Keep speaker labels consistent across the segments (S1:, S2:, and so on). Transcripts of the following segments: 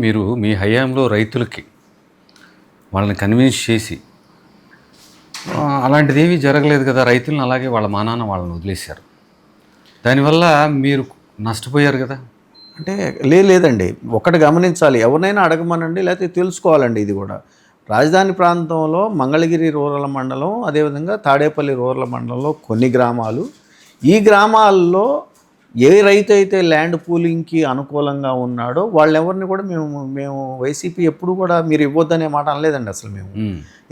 S1: మీరు మీ హయాంలో రైతులకి వాళ్ళని కన్విన్స్ చేసి అలాంటిది ఏమీ జరగలేదు కదా, రైతులను అలాగే వాళ్ళ మానాన వాళ్ళని వదిలేశారు. దానివల్ల మీరు నష్టపోయారు కదా.
S2: అంటే లేదండి, ఒకటి గమనించాలి, ఎవరినైనా అడగమనండి, లేకపోతే తెలుసుకోవాలండి. ఇది కూడా రాజధాని ప్రాంతంలో మంగళగిరి రూరల్ మండలం, అదేవిధంగా తాడేపల్లి రూరల్ మండలంలో కొన్ని గ్రామాలు, ఈ గ్రామాల్లో ఏ రైతు అయితే ల్యాండ్ పూలింగ్కి అనుకూలంగా ఉన్నాడో వాళ్ళెవరిని కూడా మేము వైసీపీ ఎప్పుడు కూడా మీరు ఇవ్వద్దనే మాట అనలేదండి అసలు మేము.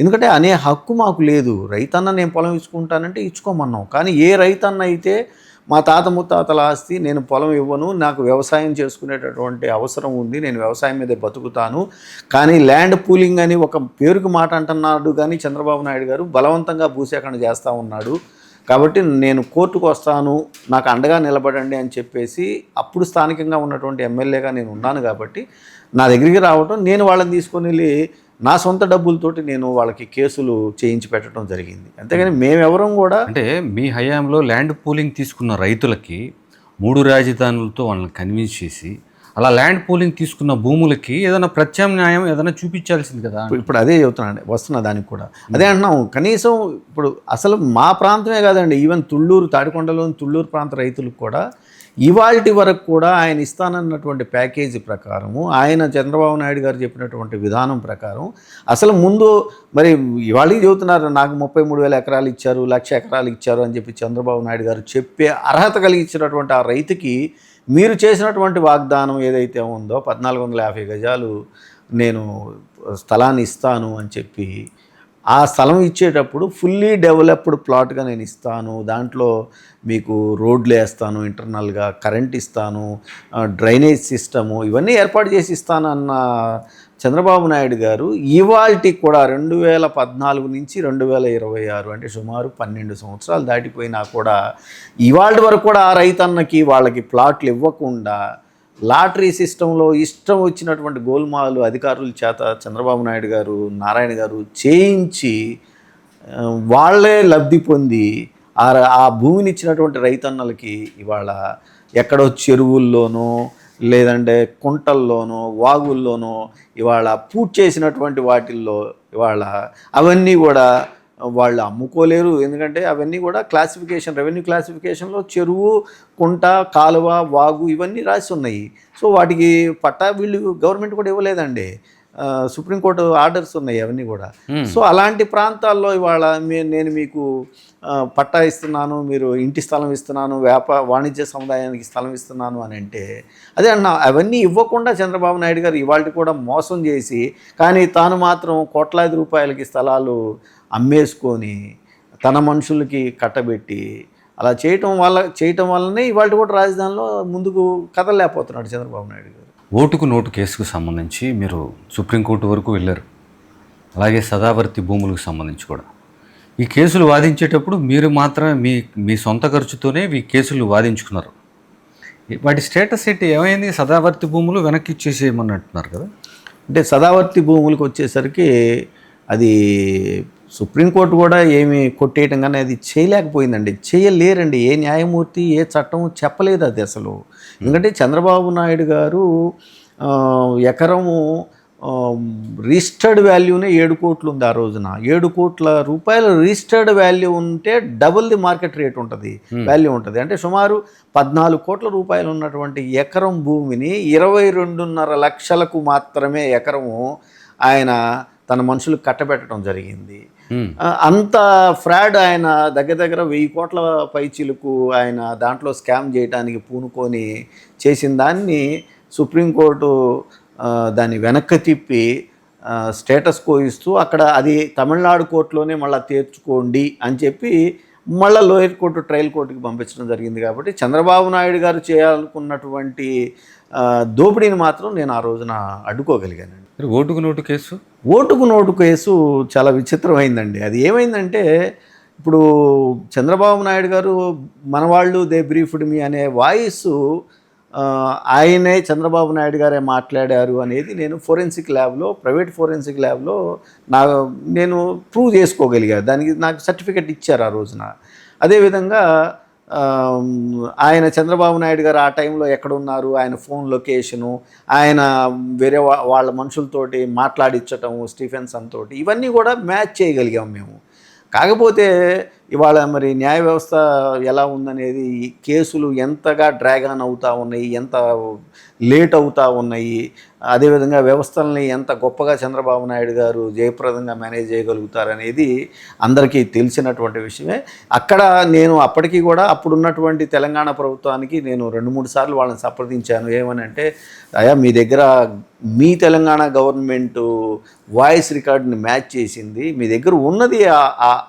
S2: ఎందుకంటే అనే హక్కు మాకు లేదు. రైతన్న నేను పొలం ఇచ్చుకుంటానంటే ఇచ్చుకోమన్నాం. కానీ ఏ రైతన్న అయితే మా తాత ముత్తాతల ఆస్తి, నేను పొలం ఇవ్వను, నాకు వ్యవసాయం చేసుకునేటటువంటి అవసరం ఉంది, నేను వ్యవసాయం మీదే బతుకుతాను, కానీ ల్యాండ్ పూలింగ్ అని ఒక పేరుకు మాట అంటున్నాడు, కానీ చంద్రబాబు నాయుడు గారు బలవంతంగా భూసేకరణ చేస్తూ ఉన్నాడు, కాబట్టి నేను కోర్టుకు వస్తాను, నాకు అండగా నిలబడండి అని చెప్పేసి అప్పుడు స్థానికంగా ఉన్నటువంటి ఎమ్మెల్యేగా నేను ఉన్నాను కాబట్టి నా దగ్గరికి రావటం, నేను వాళ్ళని తీసుకొని వెళ్ళి నా సొంత డబ్బులతోటి నేను వాళ్ళకి కేసులు చేయించి పెట్టడం జరిగింది. అంతేగాని మేమెవరం కూడా
S1: అంటే మీ హయాంలో ల్యాండ్ పూలింగ్ తీసుకున్న రైతులకి 3 రాజధానులతో వాళ్ళని కన్విన్స్ చేసి అలా ల్యాండ్ పూలింగ్ తీసుకున్న భూములకి ఏదైనా ప్రత్యామ్నాయం ఏదైనా చూపించాల్సింది కదా.
S2: ఇప్పుడు అదే చెబుతున్నాండి, వస్తున్నా దానికి కూడా అదే అంటున్నాం. కనీసం ఇప్పుడు అసలు మా ప్రాంతమే కాదండి, ఈవెన్ తుళ్ళూరు, తాడికొండలోని తుళ్ళూరు ప్రాంత రైతులకు కూడా ఇవాల్టి వరకు కూడా ఆయన ఇస్తానన్నటువంటి ప్యాకేజీ ప్రకారము, ఆయన చంద్రబాబు నాయుడు గారు చెప్పినటువంటి విధానం ప్రకారం అసలు ముందు మరి ఇవాళకి చెబుతున్నారు, నాకు 33,000 ఎకరాలు ఇచ్చారు, 1,00,000 ఎకరాలు ఇచ్చారు అని చెప్పి చంద్రబాబు నాయుడు గారు చెప్పే అర్హత కలిగించినటువంటి ఆ రైతుకి మీరు చేసినటువంటి వాగ్దానం ఏదైతే ఉందో 1,450 గజాలు నేను స్థలాన్ని ఇస్తాను అని చెప్పి, ఆ స్థలం ఇచ్చేటప్పుడు ఫుల్లీ డెవలప్డ్ ప్లాట్గా నేను ఇస్తాను, దాంట్లో మీకు రోడ్లు వేస్తాను, ఇంటర్నల్గా కరెంట్ ఇస్తాను, డ్రైనేజ్ సిస్టము ఇవన్నీ ఏర్పాటు చేసి ఇస్తానన్న చంద్రబాబు నాయుడు గారు ఇవాల్టికి కూడా 2014 నుంచి 2026 అంటే సుమారు 12 సంవత్సరాలు దాటిపోయినా కూడా ఇవాళ వరకు కూడా ఆ రైతన్నకి వాళ్ళకి ప్లాట్లు ఇవ్వకుండా లాటరీ సిస్టంలో ఇష్టం వచ్చినటువంటి గోల్మాలు అధికారుల చేత చంద్రబాబు నాయుడు గారు, నారాయణ గారు చేయించి వాళ్ళే లబ్ధి పొంది ఆ భూమిని ఇచ్చినటువంటి రైతన్నలకి ఇవాళ ఎక్కడో చెరువుల్లోనో లేదంటే కుంటల్లోనో వాగుల్లోనో ఇవాళ పూర్తి చేసినటువంటి వాటిల్లో ఇవాళ అవన్నీ కూడా వాళ్ళు అమ్ముకోలేరు. ఎందుకంటే అవన్నీ కూడా క్లాసిఫికేషన్, రెవెన్యూ క్లాసిఫికేషన్లో చెరువు, కుంట, కాలువ, వాగు ఇవన్నీ రాసి ఉన్నాయి. సో వాటికి పట్టా వీళ్ళు గవర్నమెంట్ కూడా ఇవ్వలేదండి, సుప్రీంకోర్టు ఆర్డర్స్ ఉన్నాయి అవన్నీ కూడా. సో అలాంటి ప్రాంతాల్లో ఇవాళ నేను మీకు పట్టా ఇస్తున్నాను, మీరు ఇంటి స్థలం ఇస్తున్నాను, వాణిజ్య సముదాయానికి స్థలం ఇస్తున్నాను అని అంటే అదే అన్న అవన్నీ ఇవ్వకుండా చంద్రబాబు నాయుడు గారు ఇవాళ కూడా మోసం చేసి, కానీ తాను మాత్రం కోట్లాది రూపాయలకి స్థలాలు అమ్మేసుకొని తన మనుషులకి కట్టబెట్టి అలా చేయటం వల్లనే ఇవాళ కూడా రాజధానిలో ముందుకు కదలలేకపోతున్నాడు చంద్రబాబు నాయుడు గారు.
S1: ఓటుకు నోటు కేసుకు సంబంధించి మీరు సుప్రీంకోర్టు వరకు వెళ్ళారు, అలాగే సదావర్తి భూములకు సంబంధించి కూడా ఈ కేసులు వాదించేటప్పుడు మీరు మాత్రమే మీ సొంత ఖర్చుతోనే ఈ కేసులు వాదించుకున్నారు. వాటి స్టేటస్ ఏంటి, ఏమైంది? సదావర్తి భూములు వెనక్కి ఇచ్చేసేయమని అంటున్నారు కదా.
S2: అంటే సదావర్తి భూములకు వచ్చేసరికి అది సుప్రీంకోర్టు కూడా ఏమి కొట్టేయటం కానీ అది చేయలేకపోయిందండి, చేయలేరండి. ఏ న్యాయమూర్తి ఏ చట్టం చెప్పలేదు అది అసలు. ఎందుకంటే చంద్రబాబు నాయుడు గారు ఎకరము రిజిస్టర్డ్ వాల్యూనే 7 కోట్లు ఉంది ఆ రోజున. 7 కోట్ల రూపాయల రిజిస్టర్డ్ వాల్యూ ఉంటే డబుల్ ది మార్కెట్ రేట్ ఉంటుంది, వాల్యూ ఉంటుంది. అంటే సుమారు 14 కోట్ల రూపాయలు ఉన్నటువంటి ఎకరం భూమిని 22.5 లక్షలకు మాత్రమే ఎకరము ఆయన తన మనుషులకు కట్టబెట్టడం జరిగింది. అంత ఫ్రాడ్ ఆయన దగ్గర 1000 కోట్ల పైచీలకు ఆయన దాంట్లో స్కామ్ చేయడానికి పూనుకొని చేసిన దాన్ని సుప్రీంకోర్టు దాన్ని వెనక్కి తిప్పి స్టేటస్ కో ఇస్తూ అక్కడ అది తమిళనాడు కోర్టులోనే మళ్ళీ తీర్చుకోండి అని చెప్పి మళ్ళీ లోయర్ కోర్టు ట్రయల్ కోర్టుకి పంపించడం జరిగింది. కాబట్టి చంద్రబాబు నాయుడు గారు చేయాలనుకున్నటువంటి దోపిడీని మాత్రం నేను ఆ రోజున అడ్డుకోగలిగానండి.
S1: ఓటుకు
S2: నోటు కేసు చాలా విచిత్రమైందండి. అది ఏమైందంటే ఇప్పుడు చంద్రబాబు నాయుడు గారు మన వాళ్ళు దే బ్రీఫ్డ్ మీ అనే వాయిస్ ఆయనే చంద్రబాబు నాయుడు గారే మాట్లాడారు అనేది నేను ఫోరెన్సిక్ ల్యాబ్లో, ప్రైవేట్ ఫోరెన్సిక్ ల్యాబ్లో నేను ప్రూవ్ చేసుకోగలిగా. దానికి నాకు సర్టిఫికెట్ ఇచ్చారు ఆ రోజున. అదేవిధంగా ఆయన చంద్రబాబు నాయుడు గారు ఆ టైంలో ఎక్కడున్నారు, ఆయన ఫోన్ లొకేషను, ఆయన వేరే వాళ్ళ మనుషులతోటి మాట్లాడించటం స్టీఫెన్సన్ తోటి, ఇవన్నీ కూడా మ్యాచ్ చేయగలిగాం మేము. కాకపోతే ఇవాళ మరి న్యాయ వ్యవస్థ ఎలా ఉందనేది, కేసులు ఎంతగా డ్రాగ్ ఆన్ అవుతూ ఉన్నాయి, ఎంత లేట్ అవుతూ ఉన్నాయి, అదేవిధంగా వ్యవస్థల్ని ఎంత గొప్పగా చంద్రబాబు నాయుడు గారు జయప్రదంగా మేనేజ్ చేయగలుగుతారనేది అందరికీ తెలిసినటువంటి విషయమే. అక్కడ నేను అప్పటికీ కూడా అప్పుడున్నటువంటి తెలంగాణ ప్రభుత్వానికి నేను 2-3 సార్లు వాళ్ళని సంప్రదించాను. ఏమని అంటే, అయ్యా మీ దగ్గర మీ తెలంగాణ గవర్నమెంటు వాయిస్ రికార్డుని మ్యాచ్ చేసింది, మీ దగ్గర ఉన్నది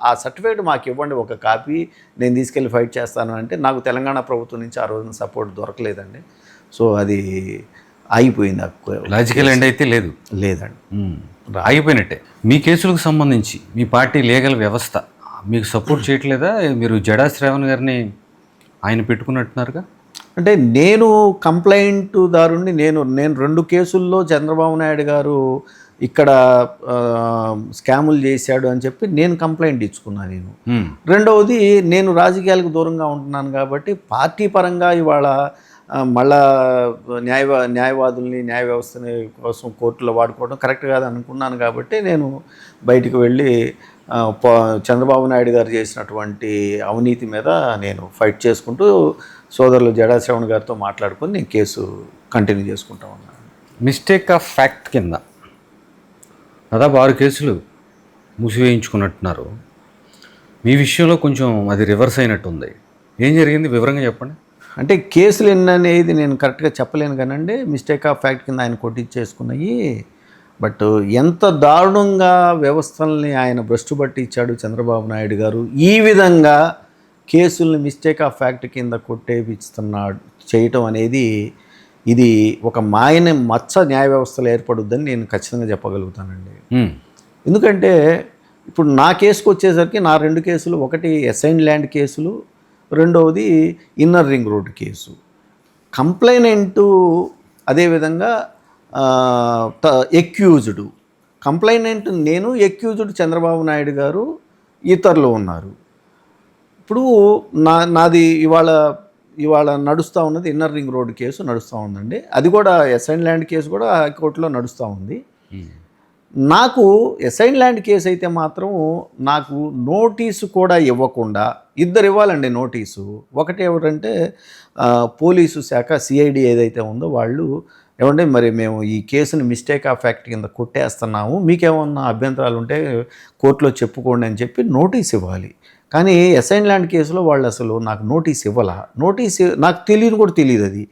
S2: ఆ సర్టిఫికేట్ మాకు ఇవ్వండి, ఒక కాపీ, నేను తీసుకెళ్ళి ఫైట్ చేస్తాను అంటే, నాకు తెలంగాణ ప్రభుత్వం నుంచి ఆ రోజున సపోర్ట్ దొరకలేదండి. సో అది ఆగిపోయింది.
S1: లాజికల్ ఎండ్ అయితే
S2: లేదండి,
S1: ఆగిపోయినట్టే. మీ కేసులకు సంబంధించి మీ పార్టీ లీగల్ వ్యవస్థ మీకు సపోర్ట్ చేయట్లేదా? మీరు జడా శ్రావణ్ గారిని ఆయన పెట్టుకున్నట్టున్నారుగా.
S2: అంటే నేను కంప్లైంట్ దారుణ్ణి, నేను 2 కేసుల్లో చంద్రబాబు నాయుడు గారు ఇక్కడ స్కాములు చేశాడు అని చెప్పి నేను కంప్లైంట్ ఇచ్చుకున్నాను నేను. రెండవది, నేను రాజకీయాలకు దూరంగా ఉంటున్నాను కాబట్టి పార్టీ పరంగా ఇవాళ మళ్ళా న్యాయవాదుల్ని, న్యాయ వ్యవస్థని కోసం కోర్టులో వాడుకోవడం కరెక్ట్ కాదు అనుకున్నాను కాబట్టి నేను బయటికి వెళ్ళి చంద్రబాబు నాయుడు గారు చేసినటువంటి అవినీతి మీద నేను ఫైట్ చేసుకుంటూ సోదరులు జడా శ్రవణ్ గారితో మాట్లాడుకొని నేను కేసు కంటిన్యూ చేసుకుంటా ఉన్నాను.
S1: మిస్టేక్ ఆఫ్ ఫ్యాక్ట్ కింద దాదాపు 6 కేసులు మూసివేయించుకున్నట్టున్నారు. మీ విషయంలో కొంచెం అది రివర్స్ అయినట్టుంది. ఏం జరిగింది వివరంగా చెప్పండి.
S2: అంటే కేసులు ఎన్ననేది నేను కరెక్ట్గా చెప్పలేను కానండి. మిస్టేక్ ఆఫ్ ఫ్యాక్ట్ కింద ఆయన కొట్టించేసుకున్నాయి. బట్ ఎంత దారుణంగా వ్యవస్థల్ని ఆయన భ్రష్టు పట్టించాడు చంద్రబాబు నాయుడు గారు. ఈ విధంగా కేసుల్ని మిస్టేక్ ఆఫ్ ఫ్యాక్ట్ కింద కొట్టేపిస్తున్నాడు చేయటం అనేది, ఇది ఒక మాయని మచ్చ న్యాయ వ్యవస్థలో ఏర్పడుద్దని నేను ఖచ్చితంగా చెప్పగలుగుతానండి. ఎందుకంటే ఇప్పుడు నా కేసుకు వచ్చేసరికి నా 2 కేసులు, ఒకటి అసైన్డ్ ల్యాండ్ కేసులు, రెండవది ఇన్నర్ రింగ్ రోడ్ కేసు. కంప్లైనెంటు అదేవిధంగా ఎక్యూజ్డ్. కంప్లైనెంట్ నేను, ఎక్యూజ్డ్ చంద్రబాబు నాయుడు గారు, ఇతరులు ఉన్నారు. ఇప్పుడు నాది ఇవాళ నడుస్తూ ఉన్నది ఇన్నర్ రింగ్ రోడ్ కేసు నడుస్తూ ఉందండి. అది కూడా అసైన్ ల్యాండ్ కేసు కూడా హైకోర్టులో నడుస్తూ ఉంది. నాకు అసైన్ ల్యాండ్ కేసు అయితే మాత్రం నాకు నోటీసు కూడా ఇవ్వకుండా, 2 ఇవ్వాలండి నోటీసు. ఒకటి ఎవరంటే పోలీసు శాఖ సిఐడి ఏదైతే ఉందో వాళ్ళు, ఏమంటే మరి మేము ఈ కేసుని మిస్టేక్ ఆఫ్ ఫ్యాక్ట్ కింద కొట్టేస్తున్నాము, మీకేమన్నా అభ్యంతరాలు ఉంటే కోర్టులో చెప్పుకోండి అని చెప్పి నోటీస్ ఇవ్వాలి. కానీ అసైన్ ల్యాండ్ కేసులో వాళ్ళు అసలు నాకు నోటీస్ ఇవ్వాల. నోటీస్ నాకు కూడా తెలియదు అది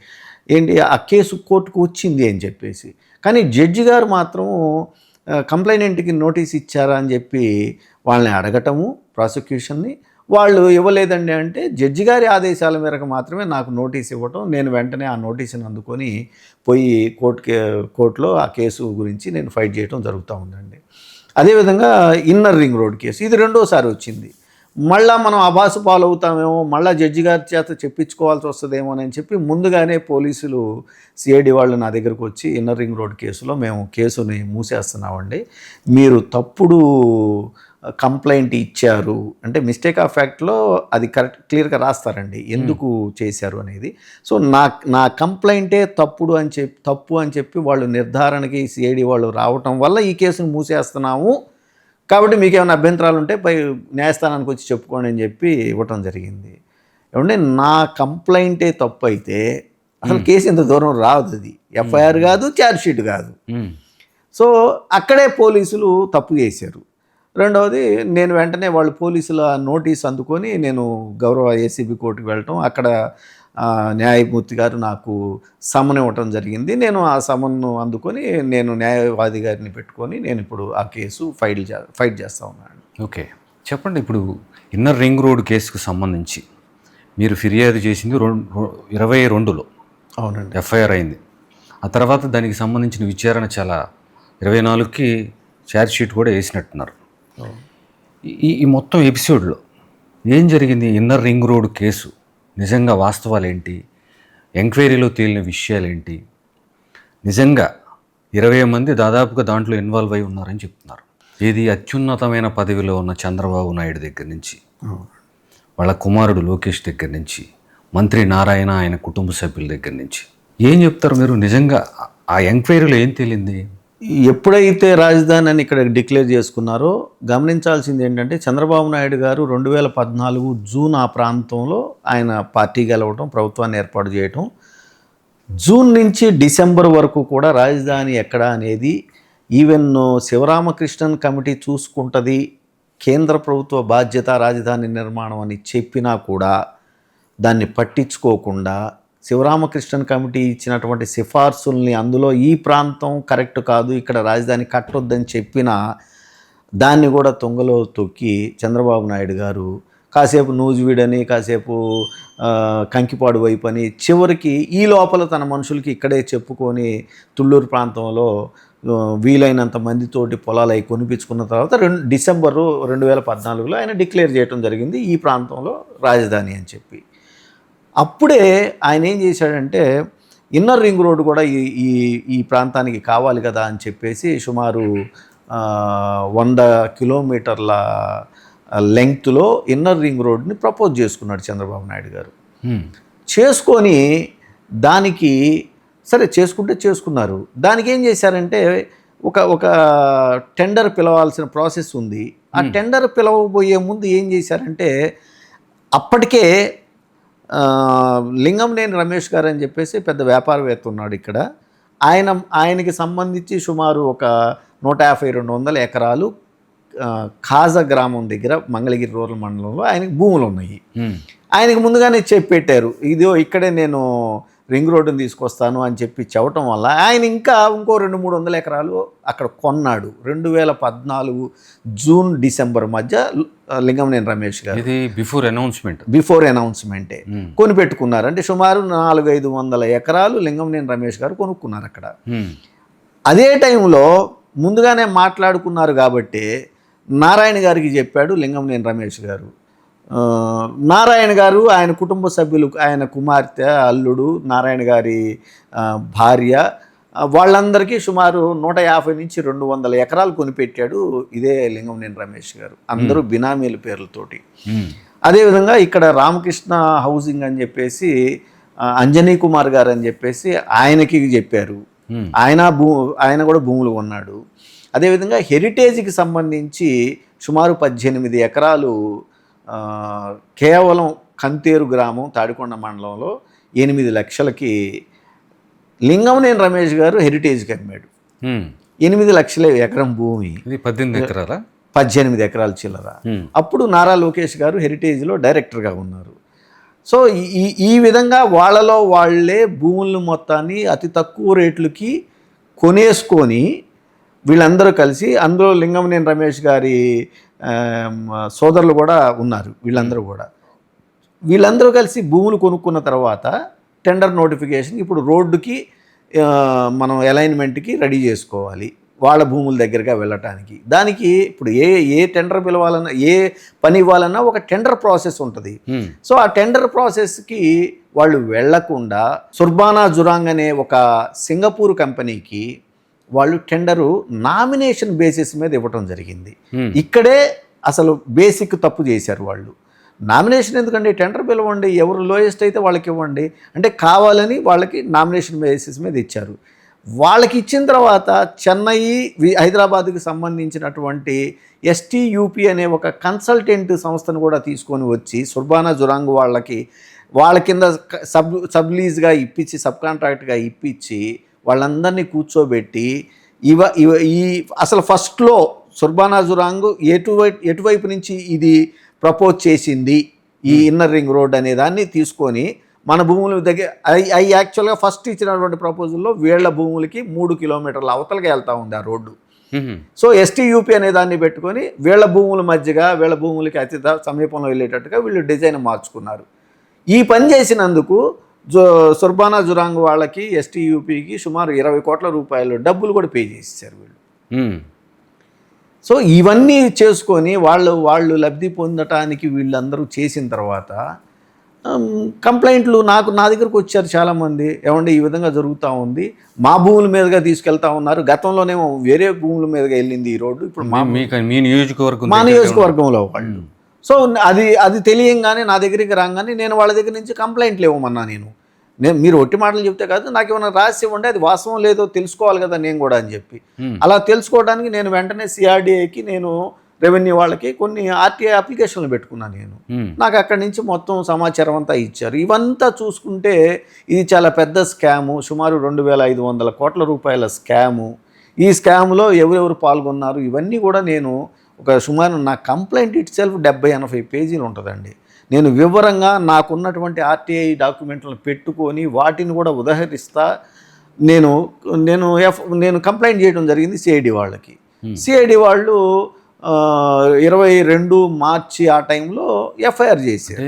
S2: ఏంటి, ఆ కేసు కోర్టుకు వచ్చింది అని చెప్పేసి. కానీ జడ్జి గారు మాత్రం కంప్లైనెంట్కి నోటీస్ ఇచ్చారా అని చెప్పి వాళ్ళని అడగటము, ప్రాసిక్యూషన్ని. వాళ్ళు ఇవ్వలేదండి అంటే జడ్జి గారి ఆదేశాల మేరకు మాత్రమే నాకు నోటీస్ ఇవ్వటం. నేను వెంటనే ఆ నోటీసుని అందుకొని పోయి కోర్టులో ఆ కేసు గురించి నేను ఫైట్ చేయడం జరుగుతూ ఉందండి. అదేవిధంగా ఇన్నర్ రింగ్ రోడ్ కేసు, ఇది 2వసారి వచ్చింది. మళ్ళీ మనం అబాసు పాలవుతామేమో, మళ్ళీ జడ్జి గారి చేత చెప్పించుకోవాల్సి వస్తుందేమో అని చెప్పి ముందుగానే పోలీసులు సిఐడి వాళ్ళు నా దగ్గరకు వచ్చి, ఇన్నర్ రింగ్ రోడ్ కేసులో మేము కేసుని మూసేస్తున్నామండి, మీరు తప్పుడు కంప్లైంట్ ఇచ్చారు అంటే, మిస్టేక్ ఆఫ్ ఫ్యాక్ట్లో అది క్లియర్గా రాస్తారండి ఎందుకు చేశారు అనేది. సో నా కంప్లైంటే తప్పు అని చెప్పి వాళ్ళు నిర్ధారణకి సిఐడి వాళ్ళు రావటం వల్ల ఈ కేసును మూసేస్తున్నాము, కాబట్టి మీకు ఏమైనా అభ్యంతరాలు ఉంటే పై న్యాయస్థానానికి వచ్చి చెప్పుకోండి అని చెప్పి ఇవ్వటం జరిగింది. ఏమంటే నా కంప్లైంటే తప్పు అయితే అసలు కేసు ఇంత దూరం రాదు, అది ఎఫ్ఐఆర్ కాదు, ఛార్జ్షీట్ కాదు. సో అక్కడే పోలీసులు తప్పు చేశారు. రెండవది, నేను వెంటనే వాళ్ళు పోలీసుల నోటీస్ అందుకొని నేను గౌరవ ఏసీబీ కోర్టుకు వెళ్ళటం, అక్కడ న్యాయమూర్తి గారు నాకు సమన్ ఇవ్వటం జరిగింది. నేను ఆ సమన్ను అందుకొని నేను న్యాయవాది గారిని పెట్టుకొని నేను ఇప్పుడు ఆ కేసు ఫైట్ చేస్తూ ఉన్నాను.
S1: ఓకే, చెప్పండి. ఇప్పుడు ఇన్నర్ రింగ్ రోడ్ కేసుకు సంబంధించి మీరు ఫిర్యాదు చేసింది 22లో,
S2: అవునండి,
S1: ఎఫ్ఐఆర్ అయింది. ఆ తర్వాత దానికి సంబంధించిన విచారణ చాలా 24కి ఛార్జ్షీట్ కూడా వేసినట్టున్నారు. ఈ మొత్తం ఎపిసోడ్లో ఏం జరిగింది? ఇన్నర్ రింగ్ రోడ్ కేసు నిజంగా వాస్తవాలు ఏంటి, ఎంక్వైరీలో తేలిన విషయాలు ఏంటి? నిజంగా 20 మంది దాదాపుగా దాంట్లో ఇన్వాల్వ్ అయి ఉన్నారని చెప్తున్నారు. ఇది అత్యున్నతమైన పదవిలో ఉన్న చంద్రబాబు నాయుడు దగ్గర నుంచి వాళ్ళ కుమారుడు లోకేష్ దగ్గర నుంచి, మంత్రి నారాయణ ఆయన కుటుంబ సభ్యుల దగ్గర నుంచి ఏం చెప్తారు మీరు? నిజంగా ఆ ఎంక్వైరీలో ఏం తేలింది?
S2: ఎప్పుడైతే రాజధాని అని ఇక్కడ డిక్లేర్ చేసుకున్నారో గమనించాల్సింది ఏంటంటే, చంద్రబాబు నాయుడు గారు 2014 జూన్ ఆ ప్రాంతంలో ఆయన పార్టీ గెలవటం, ప్రభుత్వాన్ని ఏర్పాటు చేయటం, జూన్ నుంచి డిసెంబర్ వరకు కూడా రాజధాని ఎక్కడ అనేది ఈవెన్ శివరామకృష్ణన్ కమిటీ చూసుకుంటుంది, కేంద్ర ప్రభుత్వ బాధ్యత రాజధాని నిర్మాణం అని చెప్పినా కూడా దాన్ని పట్టించుకోకుండా శివరామకృష్ణన్ కమిటీ ఇచ్చినటువంటి సిఫార్సుల్ని, అందులో ఈ ప్రాంతం కరెక్ట్ కాదు, ఇక్కడ రాజధాని కట్టొద్దని చెప్పిన దాన్ని కూడా తుంగలో తొక్కి చంద్రబాబు నాయుడు గారు కాసేపు నూజివీడని, కాసేపు కంకిపాడు వైపు అని, చివరికి ఈ లోపల తన మనుషులకి ఇక్కడే చెప్పుకొని తుళ్ళూరు ప్రాంతంలో వీలైనంత మందితోటి పొలాలు అవి కొనిపించుకున్న తర్వాత డిసెంబరు 2014లో ఆయన డిక్లేర్ చేయడం జరిగింది ఈ ప్రాంతంలో రాజధాని అని చెప్పి. అప్పుడే ఆయన ఏం చేశాడంటే, ఇన్నర్ రింగ్ రోడ్డు కూడా ఈ ప్రాంతానికి కావాలి కదా అని చెప్పేసి సుమారు 100 కిలోమీటర్ల లెంగ్త్లో ఇన్నర్ రింగ్ రోడ్ని ప్రపోజ్ చేసుకున్నాడు చంద్రబాబు నాయుడు గారు. చేసుకొని దానికి సరే చేసుకున్నారు. దానికి ఏం చేశారంటే, ఒక టెండర్ పిలవాల్సిన ప్రాసెస్ ఉంది. ఆ టెండర్ పిలవబోయే ముందు ఏం చేశారంటే, అప్పటికే లింగంనేని రమేష్ గారు అని చెప్పేసి పెద్ద వ్యాపారవేత్త ఉన్నాడు ఇక్కడ. ఆయనకి సంబంధించి సుమారు ఒక 150-200 ఎకరాలు ఖాజా గ్రామం దగ్గర మంగళగిరి రూరల్ మండలంలో ఆయనకి భూములు ఉన్నాయి. ఆయనకి ముందుగానే చెప్పి పెట్టారు, ఇదో ఇక్కడే నేను రింగ్ రోడ్డుని తీసుకొస్తాను అని చెప్పి చెప్పటం వల్ల ఆయన ఇంకో 200-300 ఎకరాలు అక్కడ కొన్నాడు. 2014 జూన్ డిసెంబర్ మధ్య లింగంనేని రమేష్ గారు
S1: ఇది
S2: బిఫోర్ అనౌన్స్మెంటే కొనిపెట్టుకున్నారు. అంటే సుమారు 400-500 ఎకరాలు లింగంనేని రమేష్ గారు కొనుక్కున్నారు అక్కడ. అదే టైంలో ముందుగానే మాట్లాడుకున్నారు కాబట్టి నారాయణ గారికి చెప్పాడు లింగంనేని రమేష్ గారు. నారాయణ గారు, ఆయన కుటుంబ సభ్యులు, ఆయన కుమార్తె, అల్లుడు, నారాయణ గారి భార్య, వాళ్ళందరికీ సుమారు 150-200 ఎకరాలు కొనిపెట్టాడు ఇదే లింగంనేని రమేష్ గారు, అందరూ బినామీల పేర్లతోటి. అదేవిధంగా ఇక్కడ రామకృష్ణ హౌసింగ్ అని చెప్పేసి అంజనీ కుమార్ గారు అని చెప్పేసి ఆయనకి చెప్పారు. ఆయన కూడా భూములు కొన్నాడు. అదేవిధంగా హెరిటేజ్కి సంబంధించి సుమారు 18 ఎకరాలు కేవలం కంతేరు గ్రామం తాడికొండ మండలంలో 8 లక్షలకి లింగంనేని రమేష్ గారు హెరిటేజ్కి అమ్మాడు. 8 లక్షల ఎకరం భూమి, 18 ఎకరాల చిల్లర. అప్పుడు నారా లోకేష్ గారు హెరిటేజ్లో డైరెక్టర్గా ఉన్నారు. సో ఈ విధంగా వాళ్ళే భూములను మొత్తాన్ని అతి తక్కువ రేట్లకి కొనేసుకొని వీళ్ళందరూ కలిసి, అందులో లింగంనేని రమేష్ గారి సోదరులు కూడా ఉన్నారు. వీళ్ళందరూ కలిసి భూములు కొనుక్కున్న తర్వాత టెండర్ నోటిఫికేషన్, ఇప్పుడు రోడ్డుకి మనం అలైన్మెంట్కి రెడీ చేసుకోవాలి వాళ్ళ భూముల దగ్గరగా వెళ్ళటానికి. దానికి ఇప్పుడు ఏ టెండర్ పిలవాలన్నా, ఏ పని ఇవ్వాలన్నా ఒక టెండర్ ప్రాసెస్ ఉంటుంది. సో ఆ టెండర్ ప్రాసెస్కి వాళ్ళు వెళ్లకుండా సుర్బానా జురాంగ్ అనే ఒక సింగపూర్ కంపెనీకి వాళ్ళు టెండరు నామినేషన్ బేసిస్ మీద ఇవ్వటం జరిగింది. ఇక్కడే అసలు బేసిక్ తప్పు చేశారు వాళ్ళు. నామినేషన్ ఎందుకండి, టెండర్ పిలవండి, ఎవరు లోయెస్ట్ అయితే వాళ్ళకి ఇవ్వండి అంటే కావాలని వాళ్ళకి నామినేషన్ బేసిస్ మీద ఇచ్చారు. వాళ్ళకి ఇచ్చిన తర్వాత చెన్నై, హైదరాబాద్కి సంబంధించినటువంటి STUP అనే ఒక కన్సల్టెంట్ సంస్థను కూడా తీసుకొని వచ్చి సుర్బానా జురాంగ్ వాళ్ళ కింద సబ్ లీజ్గా ఇప్పించి, సబ్ కాంట్రాక్ట్గా ఇప్పించి వాళ్ళందరినీ కూర్చోబెట్టి అసలు ఫస్ట్లో సుర్బానా జురాంగ్ ఎటువైపు నుంచి ఇది ప్రపోజ్ చేసింది ఈ ఇన్నర్ రింగ్ రోడ్ అనే దాన్ని తీసుకొని మన భూముల దగ్గర అవి యాక్చువల్గా ఫస్ట్ ఇచ్చినటువంటి ప్రపోజల్లో వీళ్ళ భూములకి 3 కిలోమీటర్ల అవతలకి వెళ్తూ ఉంది ఆ రోడ్డు. సో STUP అనే దాన్ని పెట్టుకొని వీళ్ళ భూముల మధ్యగా, వీళ్ళ భూములకి అతి సమీపంలో వెళ్ళేటట్టుగా వీళ్ళు డిజైన్ మార్చుకున్నారు. ఈ పని చేసినందుకు సుర్బానా జురాంగ్ వాళ్ళకి STUPకి సుమారు 20 కోట్ల రూపాయలు డబ్బులు కూడా పే చేసేసారు వీళ్ళు. సో ఇవన్నీ చేసుకొని వాళ్ళు లబ్ధి పొందటానికి వీళ్ళందరూ చేసిన తర్వాత కంప్లైంట్లు నా దగ్గరకు వచ్చారు చాలామంది. ఏమంటే ఈ విధంగా జరుగుతూ ఉంది, మా భూముల మీదుగా తీసుకెళ్తా ఉన్నారు, గతంలోనేమో వేరే భూముల మీదుగా వెళ్ళింది ఈ రోడ్డు, ఇప్పుడు మా నియోజకవర్గంలో వాళ్ళు. సో అది తెలియంగానే నా దగ్గరికి రాగానే నేను వాళ్ళ దగ్గర నుంచి కంప్లైంట్లు ఇవ్వమన్నా. నేను మీరు ఒట్టి మాటలు చెప్తే కాదు, నాకు ఏమైనా రాసి ఇవ్వండి, అది వాస్తవం లేదో తెలుసుకోవాలి కదా నేను కూడా అని చెప్పి. అలా తెలుసుకోవడానికి నేను వెంటనే సిఆర్డిఏకి నేను రెవెన్యూ వాళ్ళకి కొన్ని ఆర్టీఐ అప్లికేషన్లు పెట్టుకున్నాను నేను. నాకు అక్కడి నుంచి మొత్తం సమాచారం అంతా ఇచ్చారు. ఇవంతా చూసుకుంటే ఇది చాలా పెద్ద స్కాము, సుమారు 2,500 కోట్ల రూపాయల స్కాము. ఈ స్కామ్లో ఎవరెవరు పాల్గొన్నారు ఇవన్నీ కూడా నేను సుమారు నా కంప్లైంట్ ఇట్ సెల్ఫ్ 70-80 పేజీలు ఉంటుందండి. నేను వివరంగా నాకున్నటువంటి ఆర్టీఐ డాక్యుమెంట్లను పెట్టుకొని వాటిని కూడా ఉదహరిస్తా నేను కంప్లైంట్ చేయడం జరిగింది సిఐడి వాళ్ళకి. సిఐడి వాళ్ళు 22 మార్చి ఆ టైంలో ఎఫ్ఐఆర్ చేశారు.